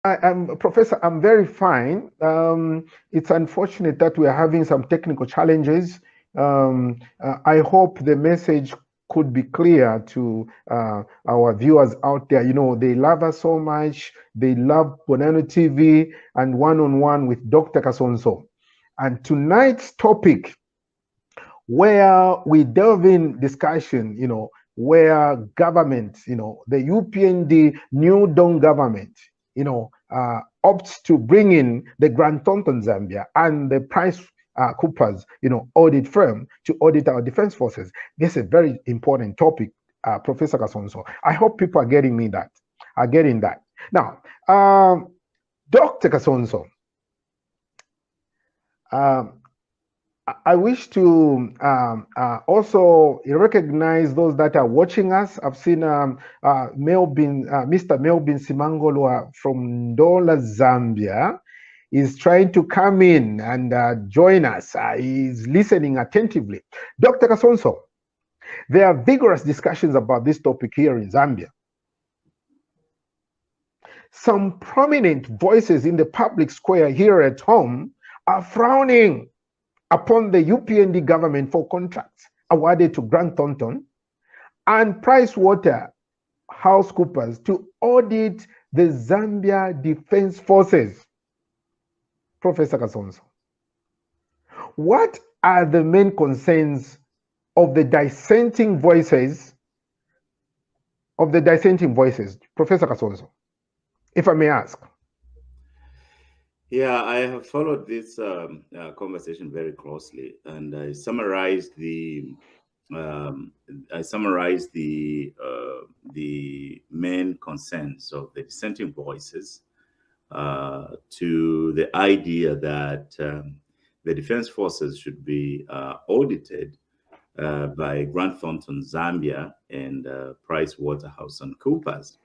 Professor, I'm very fine. It's unfortunate that we are having some technical challenges. I hope the message could be clear to our viewers out there. You know, they love us so much. They love Bonano TV and one-on-one with Dr. Kasonso. And tonight's topic, where we delve in discussion, you know, where government, you know, the UPND New Dawn government, you know, opts to bring in the Grand Thornton Zambia and the Price Coopers, you know, audit firm to audit our defense forces. This is a very important topic, Professor Kasonso. I hope people are getting that. Now, Dr. Kasonso, I wish to also recognize those that are watching us. I've seen Mr. Melvin Simangolwa from Ndola, Zambia, is trying to come in and join us. He's listening attentively. Dr. Kasonso, there are vigorous discussions about this topic here in Zambia. Some prominent voices in the public square here at home are frowning upon the UPND government for contracts awarded to Grand Thornton and PricewaterhouseCoopers to audit the Zambia Defense Forces. Professor Kasonso, what are the main concerns of the dissenting voices? Professor Kasonso, if I may ask. Yeah, I have followed this conversation very closely, and I summarized the main concerns of the dissenting voices to the idea that the defense forces should be audited by Grand Thornton Zambia and PricewaterhouseCoopers.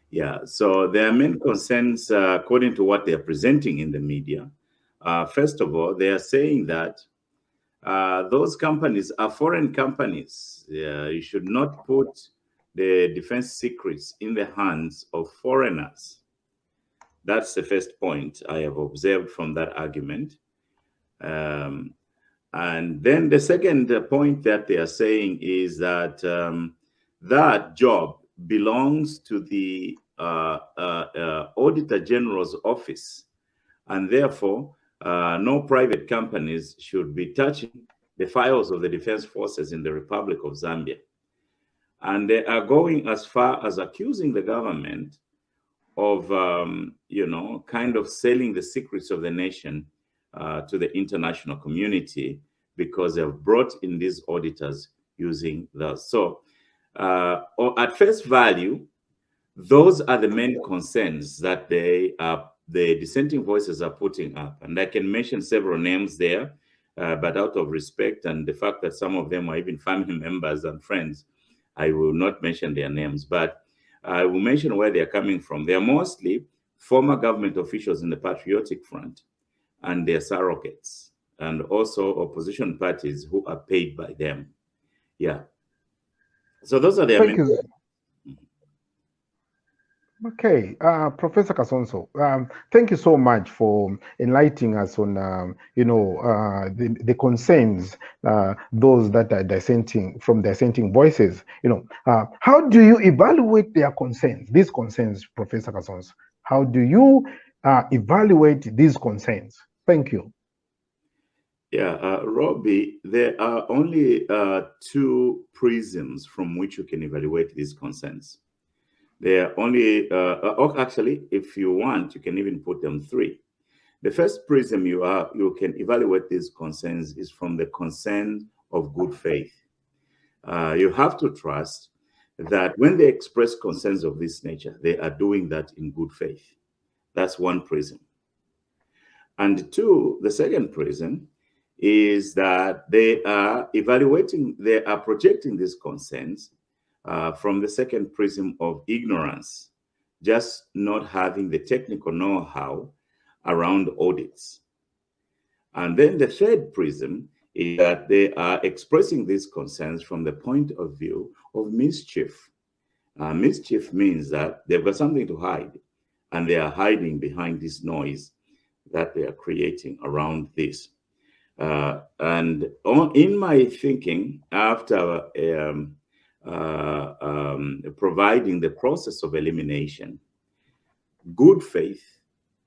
Yeah, so their main concerns, according to what they are presenting in the media, first of all, they are saying that those companies are foreign companies. You should not put the defense secrets in the hands of foreigners. That's the first point I have observed from that argument. And then the second point that they are saying is that that job belongs to the Auditor General's office, and therefore no private companies should be touching the files of the defense forces in the Republic of Zambia. And they are going as far as accusing the government of, kind of selling the secrets of the nation to the international community because they have brought in these auditors using those. So at face value, those are the main concerns that the dissenting voices are putting up. And I can mention several names there, but out of respect and the fact that some of them are even family members and friends, I will not mention their names, but I will mention where they are coming from. They are mostly former government officials in the Patriotic Front and their surrogates, and also opposition parties who are paid by them. Yeah. So those are their main. Okay, Professor Kasonso, thank you so much for enlightening us on, the concerns, those that are dissenting voices. How do you evaluate their concerns, these concerns, Professor Kasonso? How do you evaluate these concerns? Thank you. Yeah, Robbie, there are only two prisms from which you can evaluate these concerns. There are only, actually, if you want, you can even put them three. The first prism you can evaluate these concerns is from the concern of good faith. You have to trust that when they express concerns of this nature, they are doing that in good faith. That's one prism. And two, the second prism is that they are projecting these concerns from the second prism of ignorance, just not having the technical know-how around audits. And then the third prism is that they are expressing these concerns from the point of view of mischief. Mischief means that they've got something to hide. and they are hiding behind this noise that they are creating around this. In my thinking, after providing the process of elimination, good faith,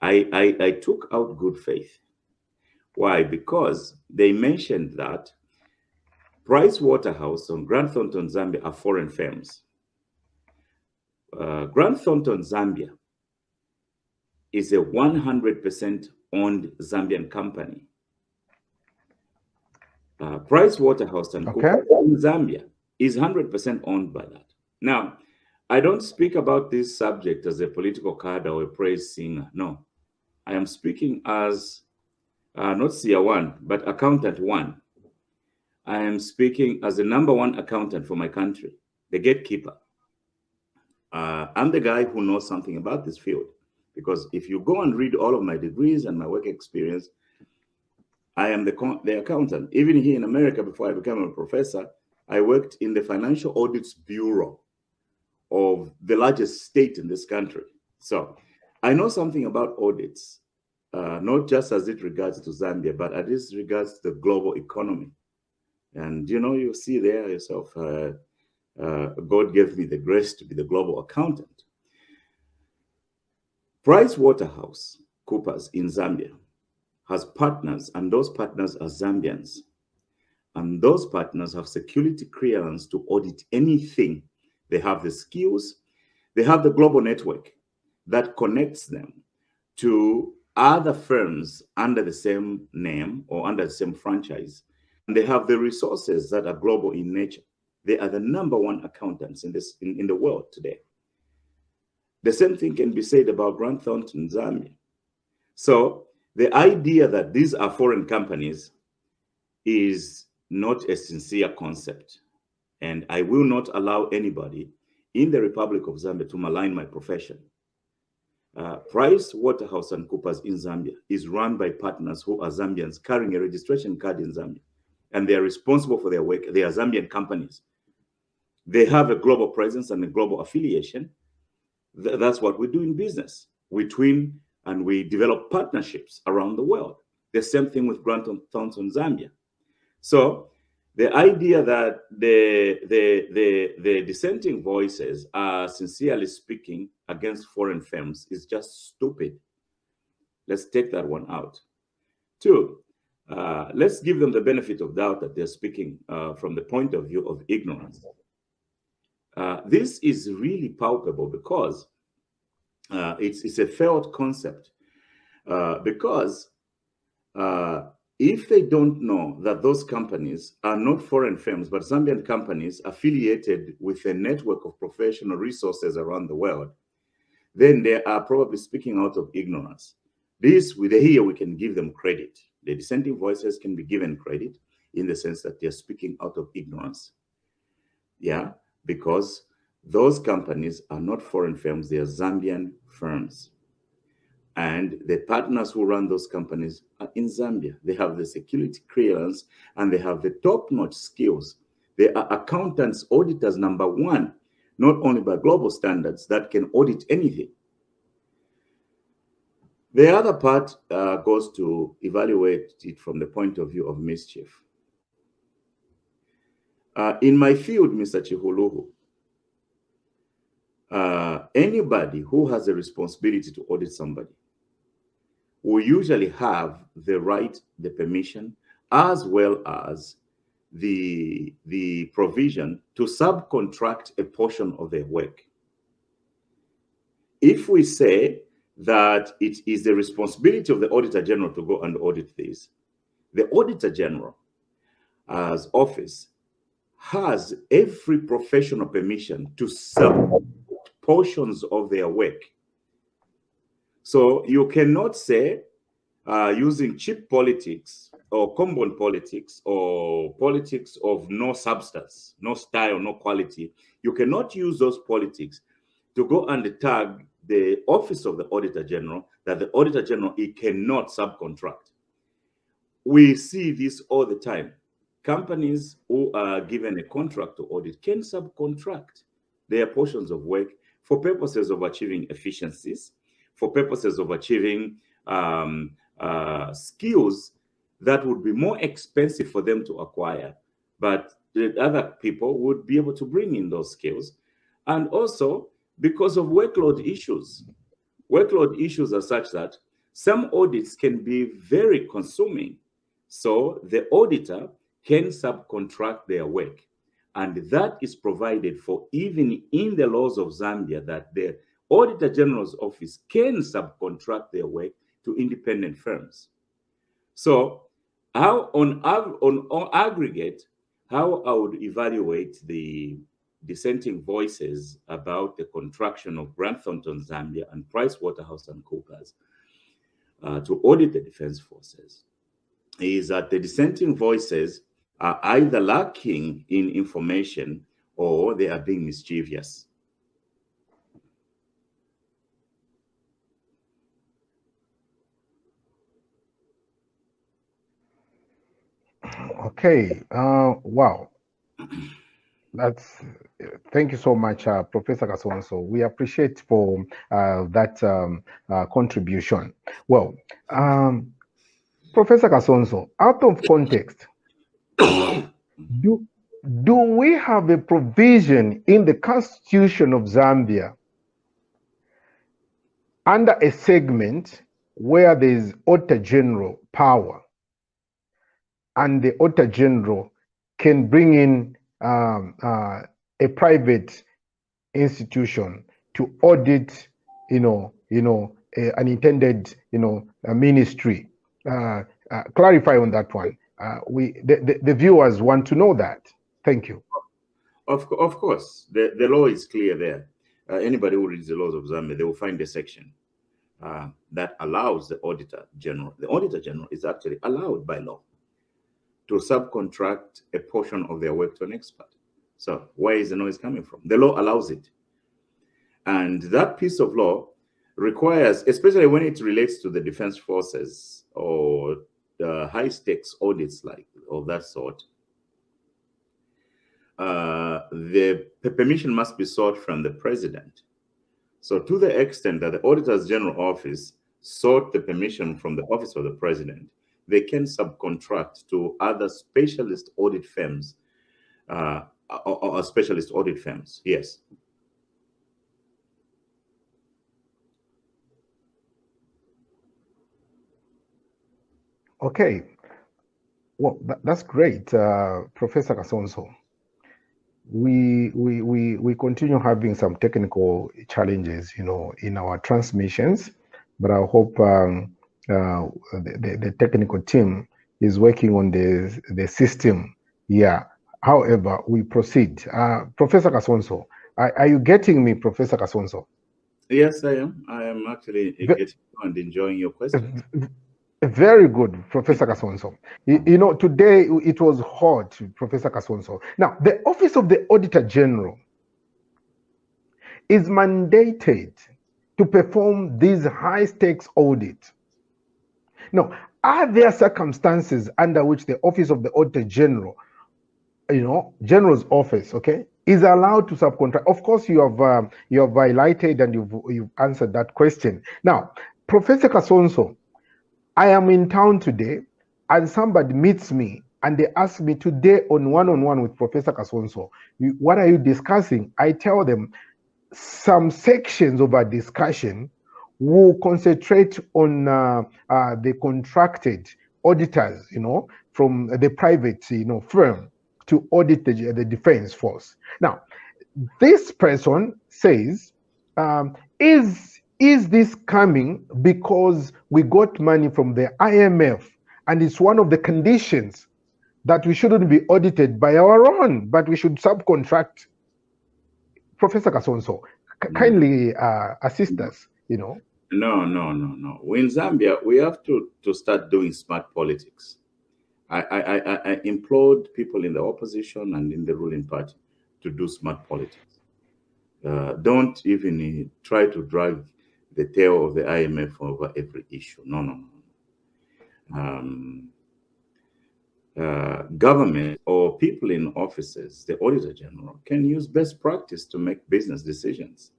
I took out good faith. Why? Because they mentioned that Price Waterhouse and Grant Thornton Zambia are foreign firms. Grant Thornton Zambia is a 100% owned Zambian company. Price Waterhouse and Cooper in Zambia is 100% owned by that. Now, I don't speak about this subject as a political card or a praise singer. No, I am speaking as not Sia one, but accountant one. I am speaking as the #1 accountant for my country, the gatekeeper. I'm the guy who knows something about this field, because if you go and read all of my degrees and my work experience, I am the accountant. Even here in America, before I became a professor, I worked in the Financial Audits Bureau of the largest state in this country. So I know something about audits, not just as it regards to Zambia, but as it regards to the global economy. And, you see there yourself, God gave me the grace to be the global accountant. Price Waterhouse Coopers in Zambia has partners, and those partners are Zambians. And those partners have security clearance to audit anything. They have the skills, they have the global network that connects them to other firms under the same name or under the same franchise. And they have the resources that are global in nature. They are the #1 accountants in the world today. The same thing can be said about Grant Thornton Zambia. So the idea that these are foreign companies is not a sincere concept. And I will not allow anybody in the Republic of Zambia to malign my profession. Price Waterhouse and Coopers in Zambia is run by partners who are Zambians carrying a registration card in Zambia. And they are responsible for their work. They are Zambian companies. They have a global presence and a global affiliation. That's what we do in business. We twin and we develop partnerships around the world. The same thing with Grant Thornton Zambia. So the idea that the dissenting voices are sincerely speaking against foreign firms is just stupid. Let's take that one out. 2, let's give them the benefit of doubt that they're speaking from the point of view of ignorance. This is really palpable because it's a failed concept. Because if they don't know that those companies are not foreign firms, but Zambian companies affiliated with a network of professional resources around the world, then they are probably speaking out of ignorance. Here we can give them credit. The dissenting voices can be given credit in the sense that they're speaking out of ignorance. Yeah, because those companies are not foreign firms, they are Zambian firms. And the partners who run those companies are in Zambia. They have the security clearance and they have the top-notch skills. They are accountants, auditors #1, not only by global standards, that can audit anything. The other part goes to evaluate it from the point of view of mischief. In my field, Mr. Chihuluhu, anybody who has a responsibility to audit somebody will usually have the right, the permission, as well as the provision to subcontract a portion of their work. If we say that it is the responsibility of the Auditor General to go and audit this, the Auditor General as office has every professional permission to sub portions of their work. So you cannot say using cheap politics or common politics or politics of no substance, no style, no quality. You cannot use those politics to go and tag the office of the Auditor General that the Auditor General, he cannot subcontract. We see this all the time. Companies who are given a contract to audit can subcontract their portions of work for purposes of achieving efficiencies, for purposes of achieving skills that would be more expensive for them to acquire, but the other people would be able to bring in those skills. And also because of workload issues. Workload issues are such that some audits can be very consuming. So the auditor can subcontract their work. And that is provided for even in the laws of Zambia, that the Auditor General's office can subcontract their work to independent firms. So how on aggregate, how I would evaluate the dissenting voices about the contraction of Thornton, Zambia, and PricewaterhouseCoopers to audit the defense forces is that the dissenting voices are either lacking in information or they are being mischievous. Okay. Wow. Thank you so much, Professor Kasonso. We appreciate for that contribution. Well, Professor Kasonso, out of context, do we have a provision in the Constitution of Zambia under a segment where there is Auditor General power, and the Auditor General can bring in a private institution to audit, an intended, a ministry? Clarify on that one. The viewers want to know that. Thank you. Of course, the law is clear there. Anybody who reads the laws of Zambia, they will find a section that allows the Auditor General. The Auditor General is actually allowed by law to subcontract a portion of their work to an expert. So where is the noise coming from? The law allows it. And that piece of law requires, especially when it relates to the defense forces or high stakes audits like of that sort, the permission must be sought from the president. So to the extent that the Auditor General office sought the permission from the office of the president, they can subcontract to other specialist audit firms or specialist audit firms. Yes. Okay. Well, that's great, Professor Kasonso. We continue having some technical challenges, in our transmissions, but I hope the technical team is working on the system. Yeah. However, we proceed. Professor Kasonso, are you getting me, Professor Kasonso? Yes, I am. I am actually getting and enjoying your question. Very good, Professor Kasonso. Today it was hot, Professor Kasonso. Now, the Office of the Auditor General is mandated to perform these high-stakes audits. Now, are there circumstances under which the Office of the Auditor General, General's office, okay, is allowed to subcontract? Of course, you have highlighted and you've answered that question. Now, Professor Kasonso, I am in town today and somebody meets me and they ask me today on one-on-one with Professor Kasonso, what are you discussing? I tell them some sections of our discussion will concentrate on the contracted auditors, from the private, firm to audit the defense force. Now, this person says, is this coming because we got money from the IMF and it's one of the conditions that we shouldn't be audited by our own, but we should subcontract? Professor Kasonso, kindly assist us, No. In Zambia, we have to start doing smart politics. I implore people in the opposition and in the ruling party to do smart politics. Don't even try to drag the tail of the IMF over every issue. No. Government or people in offices, the Auditor General, can use best practice to make business decisions.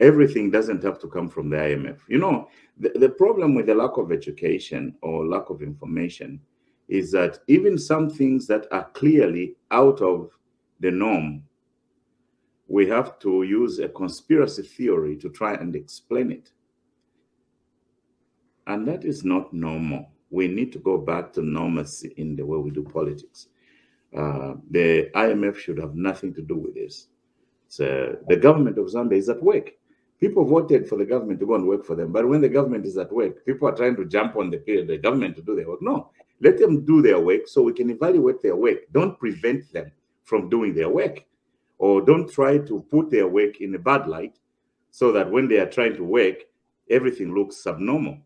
Everything doesn't have to come from the IMF. You know, the problem with the lack of education or lack of information is that even some things that are clearly out of the norm, we have to use a conspiracy theory to try and explain it. And that is not normal. We need to go back to normalcy in the way we do politics. The IMF should have nothing to do with this. So the government of Zambia is at work. People voted for the government to go and work for them. But when the government is at work, people are trying to jump on the government to do their work. No, let them do their work so we can evaluate their work. Don't prevent them from doing their work, or don't try to put their work in a bad light so that when they are trying to work, everything looks subnormal.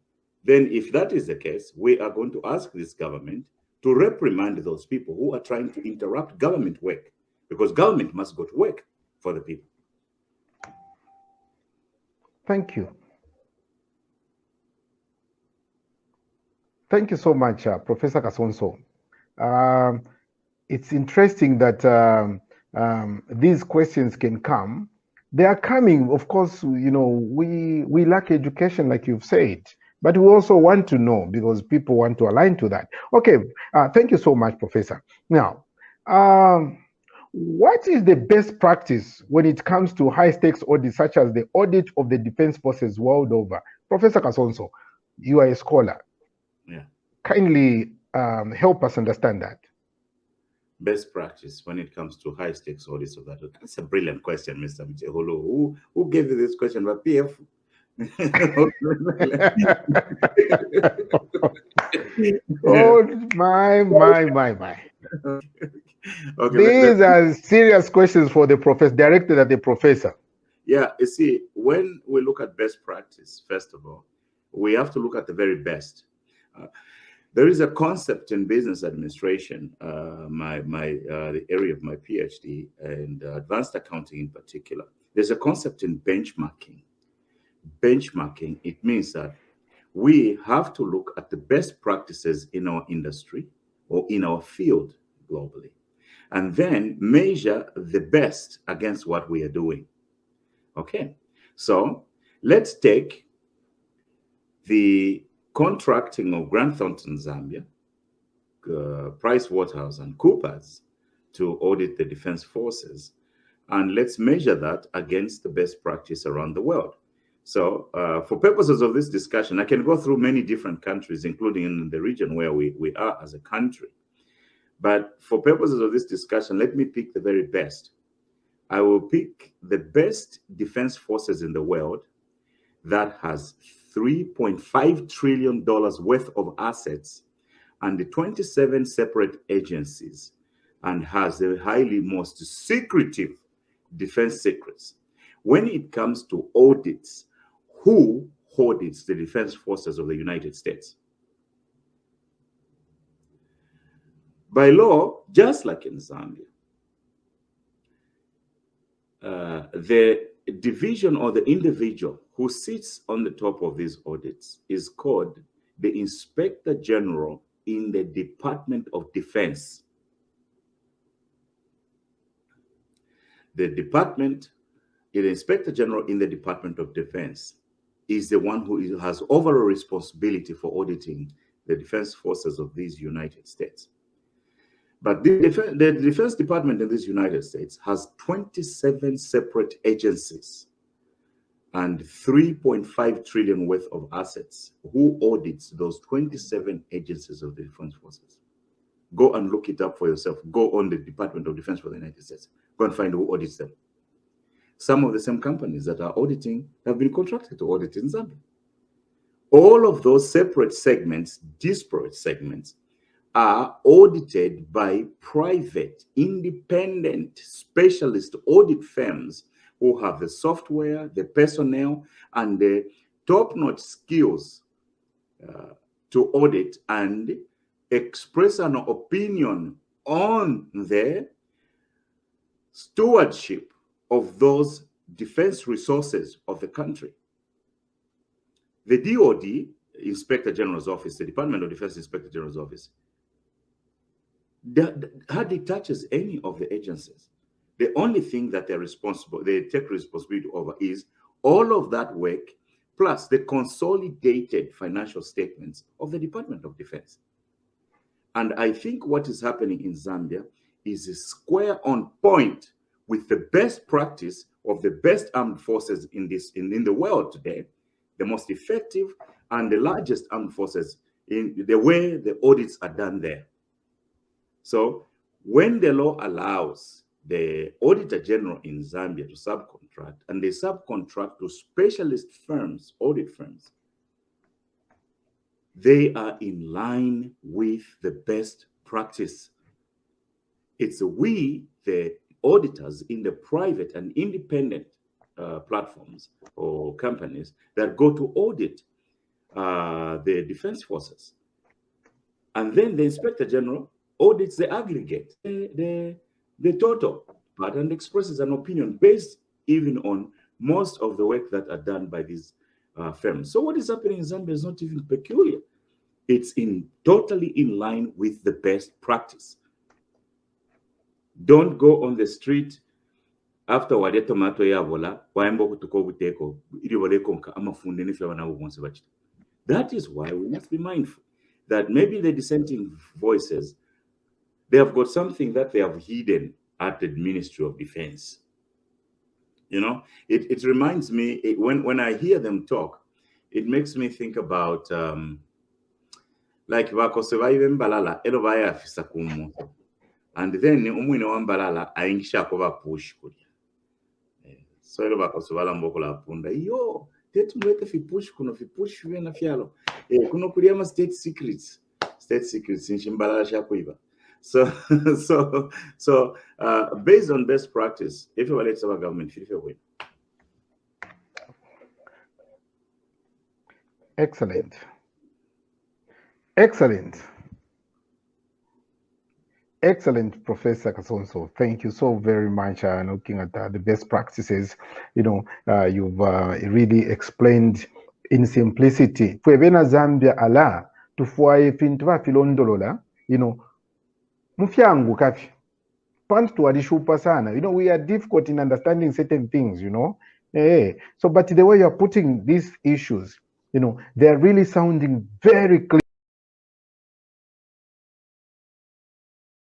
Then if that is the case, we are going to ask this government to reprimand those people who are trying to interrupt government work, because government must go to work for the people. Thank you. Thank you so much, Professor Kasonso. It's interesting that these questions can come. They are coming, of course. You know, we lack education, like you've said, but we also want to know because people want to align to that. Okay, thank you so much, Professor. Now, what is the best practice when it comes to high-stakes audits, such as the audit of the defense forces world over? Professor Kasonso, you are a scholar. Yeah. Kindly help us understand that. Best practice when it comes to high-stakes audits of that. That's a brilliant question, Mr. Micheholo. Who gave you this question? But PF. Oh, my. Okay, these are serious questions for the professor, directed at the professor. Yeah, you see, when we look at best practice, first of all, we have to look at the very best. There is a concept in business administration, the area of my PhD, and advanced accounting in particular. There's a concept in benchmarking. Benchmarking, it means that we have to look at the best practices in our industry or in our field globally, and then measure the best against what we are doing. Okay, so let's take the contracting of Thornton, Zambia, PricewaterhouseCoopers to audit the defense forces, and let's measure that against the best practice around the world. So for purposes of this discussion, I can go through many different countries, including in the region where we are as a country. But for purposes of this discussion, let me pick the very best. I will pick the best defense forces in the world that has $3.5 trillion worth of assets and the 27 separate agencies, and has the most secretive defense secrets. When it comes to audits, who audits the defense forces of the United States? By law, just like in Zambia, the division or the individual who sits on the top of these audits is called the Inspector General in the Department of Defense. The Inspector General in the Department of Defense is the one who has overall responsibility for auditing the defense forces of these United States. But the Defense Department in these United States has 27 separate agencies and $3.5 trillion worth of assets. Who audits those 27 agencies of the defense forces? Go and look it up for yourself. Go on the Department of Defense for the United States. Go and find who audits them. Some of the same companies that are auditing have been contracted to audit in Zambia. All of those separate segments, disparate segments, are audited by private, independent, specialist audit firms who have the software, the personnel, and the top-notch skills to audit and express an opinion on the stewardship of those defense resources of the country. The DOD, Inspector General's Office, the Department of Defense Inspector General's Office, hardly touches any of the agencies. The only thing that they take responsibility over is all of that work, plus the consolidated financial statements of the Department of Defense. And I think what is happening in Zambia is a square on point with the best practice of the best armed forces in the world today, the most effective and the largest armed forces in the way the audits are done there. So when the law allows the Auditor General in Zambia to subcontract, and they subcontract to specialist firms, audit firms, they are in line with the best practice. It's we, the auditors in the private and independent platforms or companies that go to audit the defense forces. And then the Inspector General audits the aggregate, the total part, and expresses an opinion based even on most of the work that are done by these firms. So what is happening in Zambia is not even peculiar. It's totally in line with the best practice. Don't go on the street after wale tomato ya vola waembo kutuko buteko ili wale konka amafunde ni fya wanabo bonse bachi. That is why we must be mindful that maybe the dissenting voices, they have got something that they have hidden at the Ministry of Defense. You know, it reminds me, when I hear them talk, it makes me think about like Vakosevaive Mbalala, Elovaya Fisakumu. And then umwine wambalala aingisha koba push kuli. So Vakosvala Mbokola Punda, yo, tetumwete fi push kuno fi push na fialo. Kuno kuriama state secrets in Shimbalala Shakuiva. So based on best practice, if you elect our government, if you win. Excellent. Excellent, Professor Kasonso. Thank you so very much. Looking at the best practices, you've really explained in simplicity. Kwebena Zambia ala tufuaye pintuwa filondolola, mufyangu kafi. Pant tuwadishupa sana. We are difficult in understanding certain things, So, but the way you're putting these issues, they're really sounding very clear.